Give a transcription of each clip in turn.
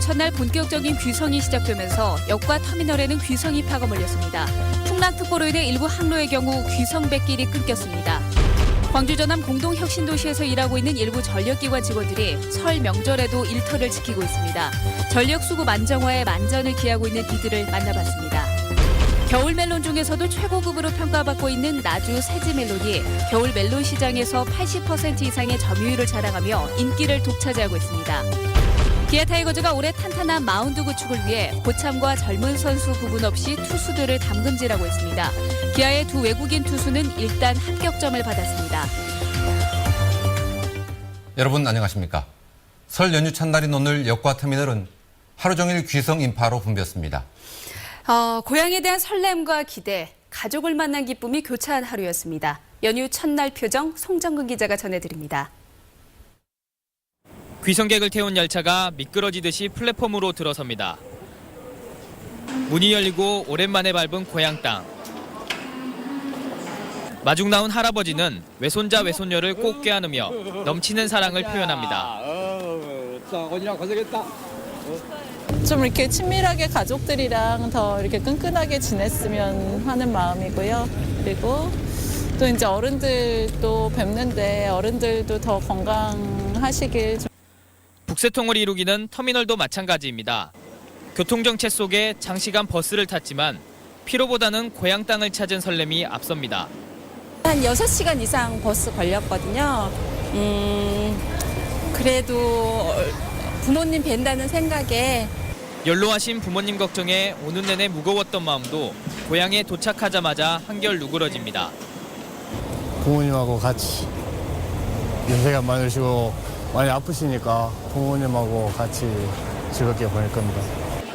첫날 본격적인 귀성이 시작되면서 역과 터미널에는 귀성 입하가 몰렸습니다. 풍랑특보로 인해 일부 항로의 경우 귀성백길이 끊겼습니다. 광주 전남 공동혁신도시에서 일하고 있는 일부 전력기관 직원들이 설 명절에도 일터를 지키고 있습니다. 전력 수급 안정화에 만전을 기하고 있는 이들을 만나봤습니다. 겨울 멜론 중에서도 최고급으로 평가받고 있는 나주 세지 멜론이 겨울 멜론 시장에서 80% 이상의 점유율을 자랑하며 인기를 독차지하고 있습니다. 기아 타이거즈가 올해 탄탄한 마운드 구축을 위해 고참과 젊은 선수 구분 없이 투수들을 담금질하고 있습니다. 기아의 두 외국인 투수는 일단 합격점을 받았습니다. 여러분 안녕하십니까? 설 연휴 첫날인 오늘 역과 터미널은 하루 종일 귀성 인파로 붐볐습니다. 고향에 대한 설렘과 기대, 가족을 만난 기쁨이 교차한 하루였습니다. 연휴 첫날 표정 송정근 기자가 전해드립니다. 귀성객을 태운 열차가 미끄러지듯이 플랫폼으로 들어섭니다. 문이 열리고 오랜만에 밟은 고향 땅. 마중 나온 할아버지는 외손자 외손녀를 꼭 껴안으며 넘치는 사랑을 표현합니다. 고생했다. 좀 이렇게 친밀하게 가족들이랑 더 이렇게 끈끈하게 지냈으면 하는 마음이고요. 그리고 또 이제 어른들도 뵙는데 어른들도 더 건강하시길. 북새통을 이루기는 터미널도 마찬가지입니다. 교통정체 속에 장시간 버스를 탔지만 피로보다는 고향 땅을 찾은 설렘이 앞섭니다. 한 6시간 이상 버스 걸렸거든요. 그래도 부모님 뵌다는 생각에 연로하신 부모님 걱정에 오는 내내 무거웠던 마음도 고향에 도착하자마자 한결 누그러집니다. 부모님하고 같이 연세가 많으시고 많이 아프시니까 부모님하고 같이 즐겁게 보낼 겁니다.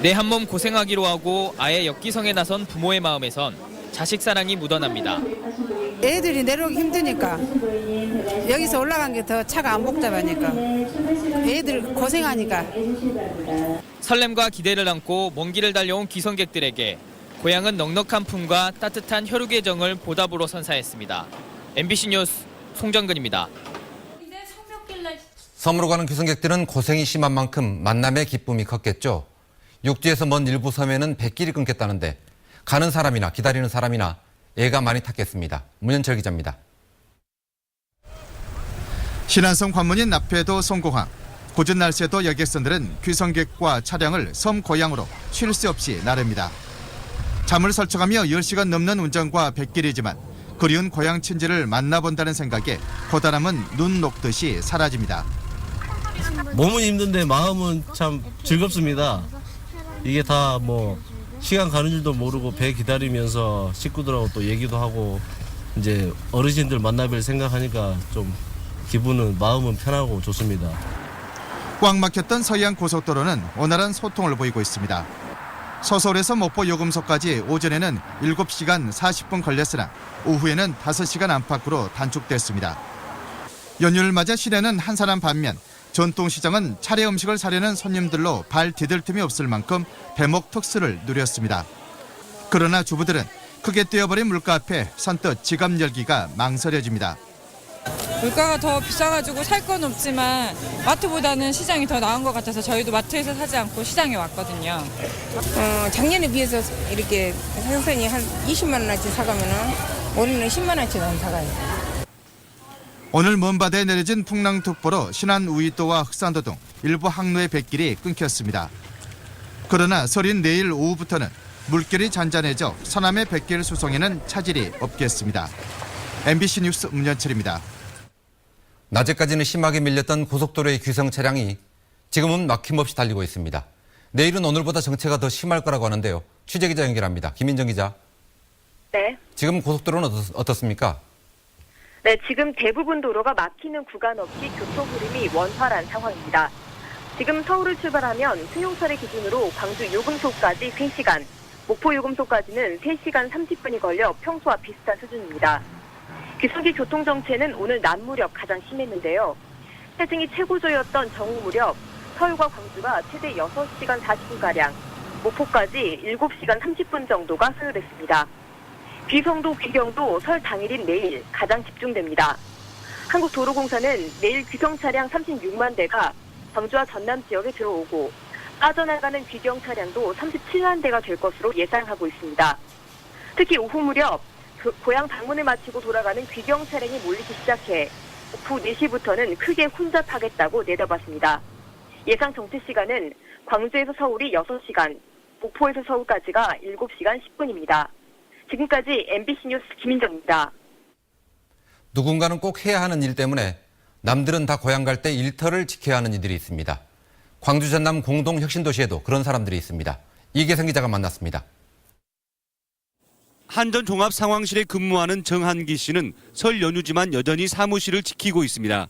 내 한 몸 고생하기로 하고 아예 역기성에 나선 부모의 마음에선 자식 사랑이 묻어납니다. 애들이 내려오기 힘드니까 여기서 올라간 게 더 차가 안 복잡하니까 애들 고생하니까. 설렘과 기대를 안고 먼 길을 달려온 귀성객들에게 고향은 넉넉한 품과 따뜻한 혈육의 정을 보답으로 선사했습니다. MBC 뉴스 송정근입니다. 섬으로 가는 귀성객들은 고생이 심한 만큼 만남의 기쁨이 컸겠죠. 육지에서 먼 일부 섬에는 백길이 끊겼다는데 가는 사람이나 기다리는 사람이나 애가 많이 탔겠습니다. 문현철 기자입니다. 신안섬 관문인 나페도 송공항. 궂은 날씨에도 여객선들은 귀성객과 차량을 섬 고향으로 쉴 새 없이 나릅니다. 잠을 설쳐가며 10시간 넘는 운전과 백길이지만 그리운 고향 친지를 만나본다는 생각에 고단함은 눈 녹듯이 사라집니다. 몸은 힘든데 마음은 참 즐겁습니다. 이게 다 시간 가는 줄도 모르고 배 기다리면서 식구들하고 또 얘기도 하고 이제 어르신들 만나뵐 생각하니까 좀 기분은 마음은 편하고 좋습니다. 꽉 막혔던 서해안 고속도로는 원활한 소통을 보이고 있습니다. 서서울에서 목포 요금소까지 오전에는 7시간 40분 걸렸으나 오후에는 5시간 안팎으로 단축됐습니다. 연휴를 맞아 시내는 한산한 반면 전통시장은 차례 음식을 사려는 손님들로 발 디딜 틈이 없을 만큼 대목 특수를 누렸습니다. 그러나 주부들은 크게 뛰어버린 물가 앞에 선뜻 지갑 열기가 망설여집니다. 물가가 더 비싸가지고 살 건 없지만 마트보다는 시장이 더 나은 것 같아서 저희도 마트에서 사지 않고 시장에 왔거든요. 작년에 비해서 이렇게 생선이 한 20만 원어치 사가면은 올해는 10만 원어치는 사가요. 오늘 먼 바다에 내려진 풍랑특보로 신안 우이도와 흑산도 등 일부 항로의 백길이 끊겼습니다. 그러나 설인 내일 오후부터는 물결이 잔잔해져 서남의 백길 수송에는 차질이 없겠습니다. MBC 뉴스 문현철입니다. 낮에까지는 심하게 밀렸던 고속도로의 귀성 차량이 지금은 막힘없이 달리고 있습니다. 내일은 오늘보다 정체가 더 심할 거라고 하는데요. 취재기자 연결합니다. 김민정 기자. 네. 지금 고속도로는 어떻습니까? 네, 지금 대부분 도로가 막히는 구간 없이 교통 흐름이 원활한 상황입니다. 지금 서울을 출발하면 승용차를 기준으로 광주 요금소까지 3시간, 목포 요금소까지는 3시간 30분이 걸려 평소와 비슷한 수준입니다. 귀성객 교통 정체는 오늘 낮 무렵 가장 심했는데요. 해증이 최고조였던 정오 무렵 서울과 광주가 최대 6시간 40분가량, 목포까지 7시간 30분 정도가 소요됐습니다. 귀성도 귀경도 설 당일인 내일 가장 집중됩니다. 한국도로공사는 내일 귀성 차량 36만 대가 광주와 전남 지역에 들어오고 빠져나가는 귀경 차량도 37만 대가 될 것으로 예상하고 있습니다. 특히 오후 무렵 고향 방문을 마치고 돌아가는 귀경 차량이 몰리기 시작해 오후 4시부터는 크게 혼잡하겠다고 내다봤습니다. 예상 정체 시간은 광주에서 서울이 6시간, 목포에서 서울까지가 7시간 10분입니다. 지금까지 MBC 뉴스 김인정입니다. 누군가는 꼭 해야 하는 일 때문에 남들은 다 고향 갈 때 일터를 지켜야 하는 이들이 있습니다. 광주 전남 공동혁신도시에도 그런 사람들이 있습니다. 이계성 기자가 만났습니다. 한전종합상황실에 근무하는 정한기 씨는 설 연휴지만 여전히 사무실을 지키고 있습니다.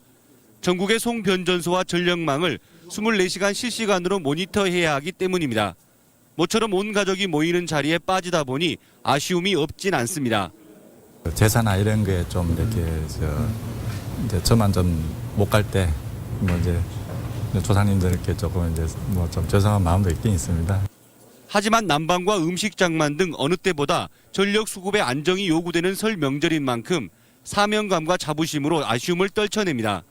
전국의 송변전소와 전력망을 24시간 실시간으로 모니터해야 하기 때문입니다. 모처럼 온 가족이 모이는 자리에 빠지다 보니 아쉬움이 없진 않습니다. 제사나 이런 거에 좀 이렇게 이제 저만 좀 못 갈 때 뭐 이제 조상님들께 조금 이제 뭐 좀 죄송한 마음도 있긴 있습니다. 하지만 난방과 음식장만 등 어느 때보다 전력 수급의 안정이 요구되는 설 명절인 만큼 사명감과 자부심으로 아쉬움을 떨쳐냅니다.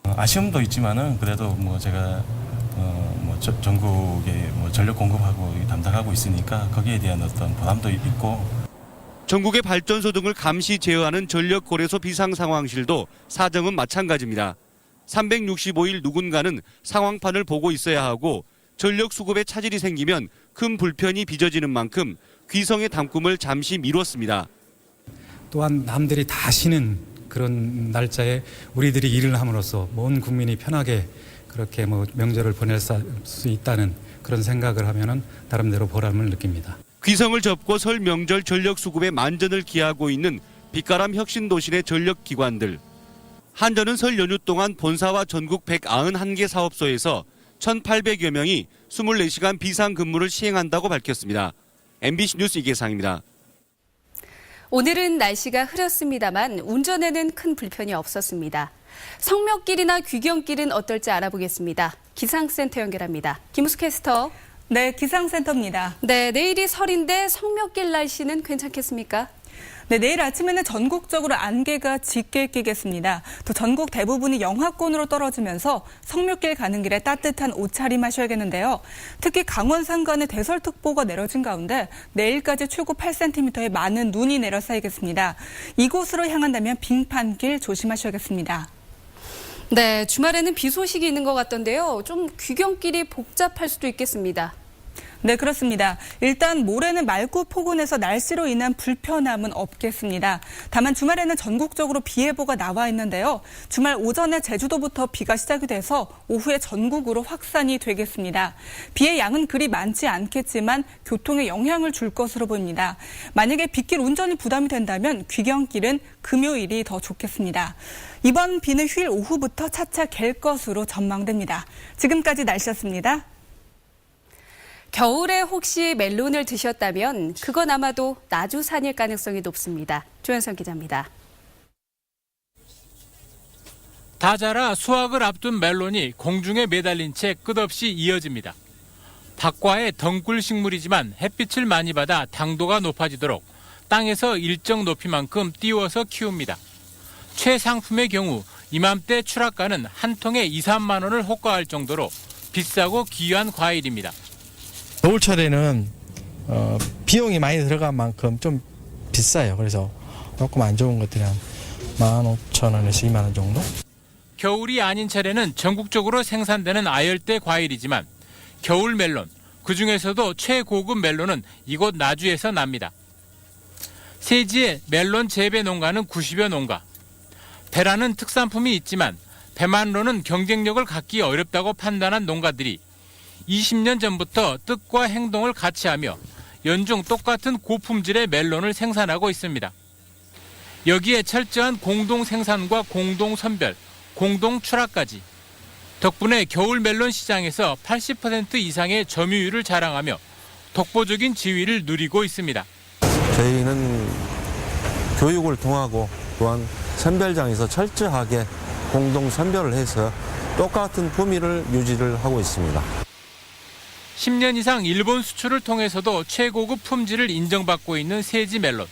아쉬움도 있지만은 그래도 뭐 제가 전국에 뭐 전력 공급하고 담당하고 있으니까 거기에 대한 어떤 보람도 있고. 전국의 발전소 등을 감시 제어하는 전력 고래소 비상상황실도 사정은 마찬가지입니다. 365일 누군가는 상황판을 보고 있어야 하고 전력 수급에 차질이 생기면 큰 불편이 빚어지는 만큼 귀성의 담금을 잠시 미뤘습니다. 또한 남들이 다 쉬는 그런 날짜에 우리들이 일을 함으로써 온 국민이 편하게 그렇게 명절을 보낼 수 있다는 그런 생각을 하면은 나름대로 보람을 느낍니다. 귀성을 접고 설 명절 전력 수급에 만전을 기하고 있는 빛가람 혁신도시 내 전력 기관들. 한전은 설 연휴 동안 본사와 전국 191개 사업소에서 1,800여 명이 24시간 비상근무를 시행한다고 밝혔습니다. MBC 뉴스 이계상입니다. 오늘은 날씨가 흐렸습니다만 운전에는 큰 불편이 없었습니다. 성묘길이나 귀경길은 어떨지 알아보겠습니다. 기상센터 연결합니다. 김우수 캐스터. 네, 기상센터입니다. 네, 내일이 설인데 성묘길 날씨는 괜찮겠습니까? 네, 내일 아침에는 전국적으로 안개가 짙게 끼겠습니다. 또 전국 대부분이 영하권으로 떨어지면서 성묘길 가는 길에 따뜻한 옷차림하셔야겠는데요. 특히 강원 산간에 대설특보가 내려진 가운데 내일까지 최고 8cm의 많은 눈이 내려 쌓이겠습니다. 이곳으로 향한다면 빙판길 조심하셔야겠습니다. 네, 주말에는 비 소식이 있는 것 같던데요. 좀 귀경길이 복잡할 수도 있겠습니다. 네, 그렇습니다. 일단 모레는 맑고 포근해서 날씨로 인한 불편함은 없겠습니다. 다만 주말에는 전국적으로 비 예보가 나와 있는데요. 주말 오전에 제주도부터 비가 시작이 돼서 오후에 전국으로 확산이 되겠습니다. 비의 양은 그리 많지 않겠지만 교통에 영향을 줄 것으로 보입니다. 만약에 빗길 운전이 부담이 된다면 귀경길은 금요일이 더 좋겠습니다. 이번 비는 휴일 오후부터 차차 갤 것으로 전망됩니다. 지금까지 날씨였습니다. 겨울에 혹시 멜론을 드셨다면 그건 아마도 나주산일 가능성이 높습니다. 조현선 기자입니다. 다 자라 수확을 앞둔 멜론이 공중에 매달린 채 끝없이 이어집니다. 박과의 덩굴 식물이지만 햇빛을 많이 받아 당도가 높아지도록 땅에서 일정 높이만큼 띄워서 키웁니다. 최상품의 경우 이맘때 출하가는 한 통에 2, 3만 원을 호가할 정도로 비싸고 귀한 과일입니다. 겨울철에는 비용이 많이 들어간 만큼 좀 비싸요. 그래서 조금 안 좋은 것들이 한 15,000원에서 2만 원 정도? 겨울이 아닌 철에는 전국적으로 생산되는 아열대 과일이지만 겨울 멜론, 그중에서도 최고급 멜론은 이곳 나주에서 납니다. 세지의 멜론 재배 농가는 90여 농가. 배라는 특산품이 있지만 배만로는 경쟁력을 갖기 어렵다고 판단한 농가들이 20년 전부터 뜻과 행동을 같이 하며 연중 똑같은 고품질의 멜론을 생산하고 있습니다. 여기에 철저한 공동 생산과 공동 선별, 공동 출하까지. 덕분에 겨울 멜론 시장에서 80% 이상의 점유율을 자랑하며 독보적인 지위를 누리고 있습니다. 저희는 교육을 통하고 또한 선별장에서 철저하게 공동 선별을 해서 똑같은 품위를 유지를 하고 있습니다. 10년 이상 일본 수출을 통해서도 최고급 품질을 인정받고 있는 세지 멜론.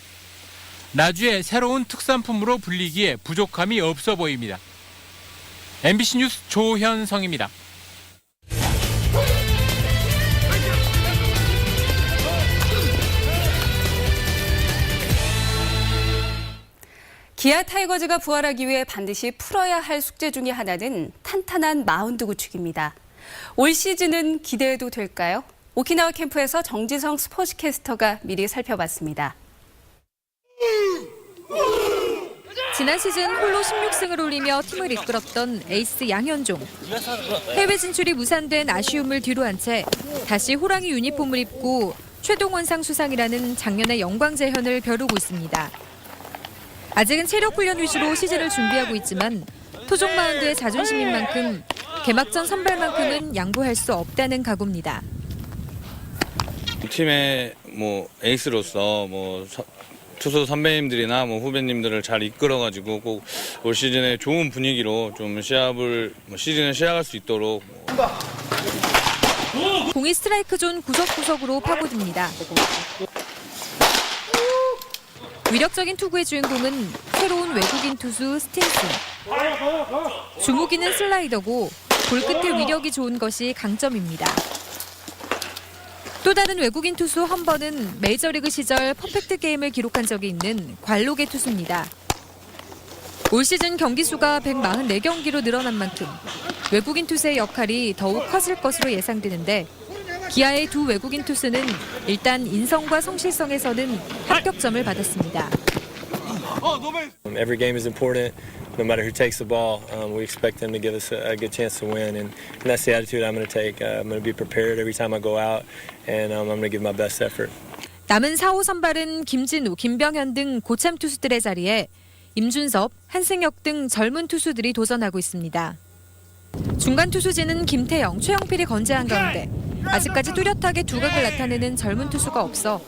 나주의 새로운 특산품으로 불리기에 부족함이 없어 보입니다. MBC 뉴스 조현성입니다. 기아 타이거즈가 부활하기 위해 반드시 풀어야 할 숙제 중에 하나는 탄탄한 마운드 구축입니다. 올 시즌은 기대해도 될까요? 오키나와 캠프에서 정지성 스포츠캐스터가 미리 살펴봤습니다. 지난 시즌 홀로 16승을 올리며 팀을 이끌었던 에이스 양현종. 해외 진출이 무산된 아쉬움을 뒤로한 채 다시 호랑이 유니폼을 입고 최동원상 수상이라는 작년의 영광재현을 벼르고 있습니다. 아직은 체력 훈련 위주로 시즌을 준비하고 있지만 토종 마운드의 자존심인 만큼 개막전 선발만큼은 양보할 수 없다는 각오입니다. 팀의 에이스로서 투수 선배님들이나 후배님들을 잘 이끌어가지고 꼭 올 시즌에 좋은 분위기로 좀 시즌을 시작할 수 있도록. 공이 스트라이크 존 구석구석으로 파고듭니다. 위력적인 투구의 주인공은 새로운 외국인 투수 스틴슨. 주무기는 슬라이더고 볼끝의 위력이 좋은 것이 강점입니다. 또 다른 외국인 투수 험버는 메이저리그 시절 퍼펙트 게임을 기록한 적이 있는 관록의 투수입니다. 올 시즌 경기 수가 144경기로 늘어난 만큼 외국인 투수의 역할이 더욱 커질 것으로 예상되는데 기아의 두 외국인 투수는 일단 인성과 성실성에서는 합격점을 받았습니다. Every game is important. No matter who takes the ball, we expect them to give us a good chance to win, and that's the attitude I'm going to take. I'm going to be prepared every time I go out, and I'm going to give my best effort. 남은 4호 선발은 김진우, 김병현 등 고참 투수들의 자리에 임준섭, 한승혁 등 젊은 투수들이 도전하고 있습니다. 중간 투수진은 김태영, 최영필이 건재한 가운데 아직까지 뚜렷하게 두각을 나타내는 젊은 투수가 없어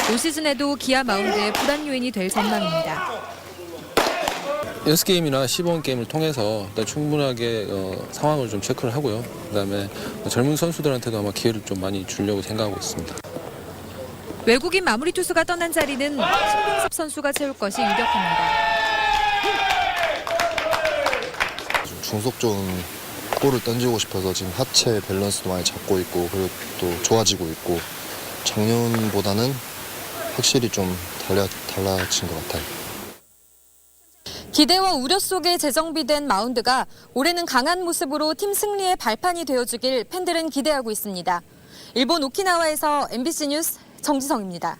올 시즌에도 기아 마운드의 불안 요인이 될 전망입니다. 6게임이나 15원 게임을 통해서 일단 충분하게 상황을 좀 체크를 하고요. 그다음에 젊은 선수들한테도 아마 기회를 좀 많이 주려고 생각하고 있습니다. 외국인 마무리 투수가 떠난 자리는 신동섭 선수가 채울 것이 유력합니다. 중속 좋은 볼을 던지고 싶어서 지금 하체 밸런스도 많이 잡고 있고 그리고 또 좋아지고 있고 작년보다는 확실히 좀 달라진 것 같아요. 기대와 우려 속에 재정비된 마운드가 올해는 강한 모습으로 팀 승리의 발판이 되어주길 팬들은 기대하고 있습니다. 일본 오키나와에서 MBC 뉴스 정지성입니다.